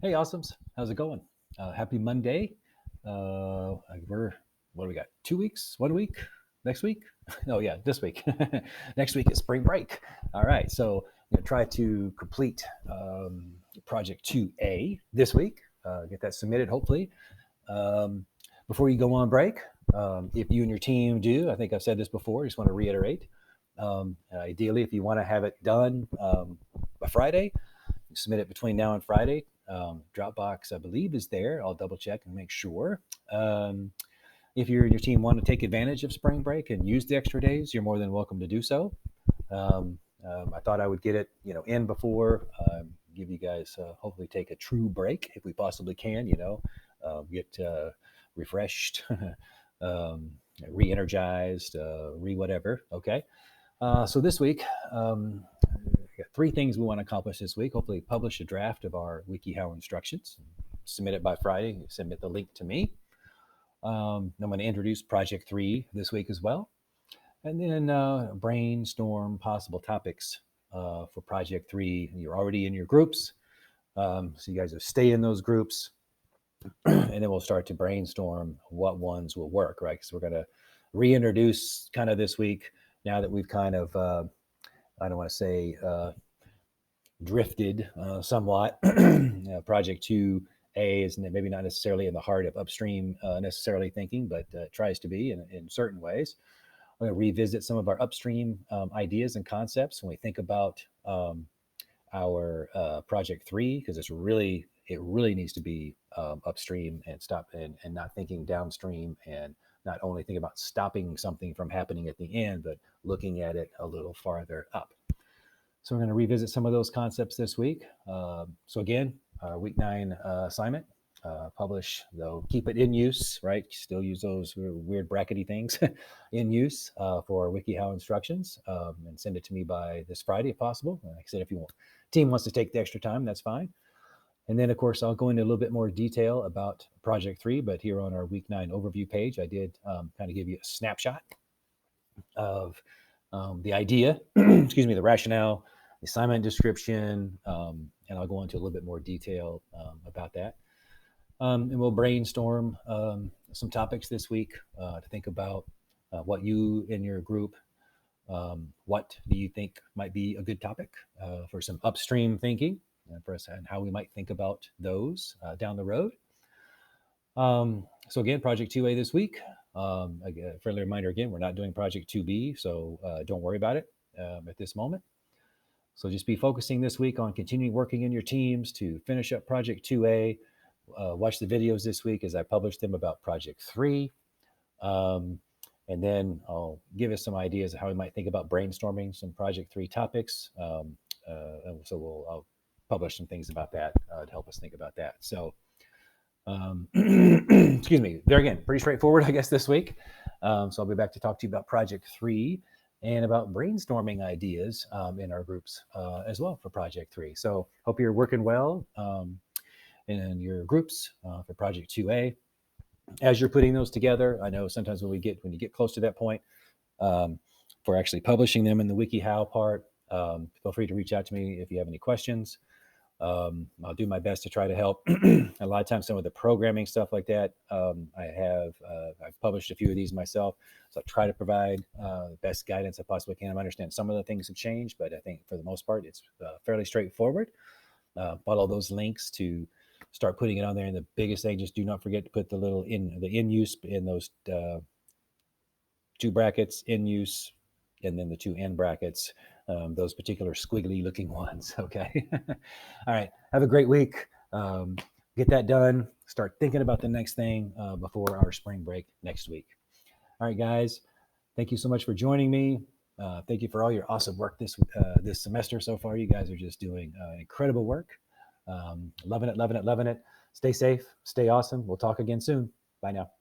Hey, awesomes. How's it going? Happy Monday. What do we got? 2 weeks? 1 week? Next week? Oh, yeah, this week. Next week is spring break. All right. So I'm going to try to complete Project 2A this week, get that submitted, hopefully. Um, Before you go on break, if you and your team do, I think I've said this before, I just want to reiterate. Ideally, if you want to have it done by Friday, submit it between now and Friday. Dropbox, I believe, is there. I'll double check and make sure. Um, if you and your team want to take advantage of spring break and use the extra days, you're more than welcome to do so. I thought I would get it, in before, give you guys hopefully take a true break if we possibly can. Get refreshed, um, re-energized, re-whatever. Okay. So this week, got three things we want to accomplish this week. Hopefully, publish a draft of our WikiHow instructions, submit it by Friday, submit the link to me. I'm going to introduce Project 3 this week as well. And then brainstorm possible topics for Project 3. You're already in your groups, so you guys will stay in those groups. And then we'll start to brainstorm what ones will work, right? Because we're going to reintroduce kind of this week, now that we've kind of, I don't want to say, drifted somewhat. Project 2A is maybe not necessarily in the heart of upstream necessarily thinking, but tries to be in certain ways. I'm going to revisit some of our upstream ideas and concepts when we think about our Project 3, because it really needs to be upstream and stop and not thinking downstream, and not only think about stopping something from happening at the end, but looking at it a little farther up. So we're going to revisit some of those concepts this week. So again, our week 9 assignment, publish, though, keep it in use, right? Still use those weird brackety things in use for WikiHow instructions, and send it to me by this Friday if possible. Like I said, if you team wants to take the extra time, that's fine. And then, of course, I'll go into a little bit more detail about Project 3, but here on our week 9 overview page, I did kind of give you a snapshot of the idea, excuse me, the rationale, the assignment description, and I'll go into a little bit more detail about that. And we'll brainstorm some topics this week to think about what you in your group, what do you think might be a good topic for some upstream thinking for us, and how we might think about those down the road. So again, Project 2A this week. A friendly reminder again, we're not doing Project 2B, so don't worry about it at this moment. So just be focusing this week on continuing working in your teams to finish up Project 2A. Watch the videos this week as I publish them about Project 3. And then I'll give us some ideas of how we might think about brainstorming some Project 3 topics. And so I'll publish some things about that to help us think about that. So excuse me, there again, pretty straightforward, I guess, this week. So I'll be back to talk to you about Project 3 and about brainstorming ideas in our groups as well for Project 3. So hope you're working well in your groups for Project 2A. As you're putting those together, I know sometimes when you get close to that point for actually publishing them in the WikiHow part, feel free to reach out to me if you have any questions. I'll do my best to try to help. A lot of times, some of the programming stuff like that, I've published a few of these myself, so I try to provide the best guidance I possibly can. I understand some of the things have changed, but I think for the most part, it's fairly straightforward. Follow those links to start putting it on there. And the biggest thing, just do not forget to put the in use in those two brackets, in use, and then the two end brackets, those particular squiggly looking ones. Okay. All right. Have a great week. Get that done. Start thinking about the next thing before our spring break next week. All right, guys. Thank you so much for joining me. Thank you for all your awesome work this semester so far. You guys are just doing incredible work. Loving it, loving it, loving it. Stay safe. Stay awesome. We'll talk again soon. Bye now.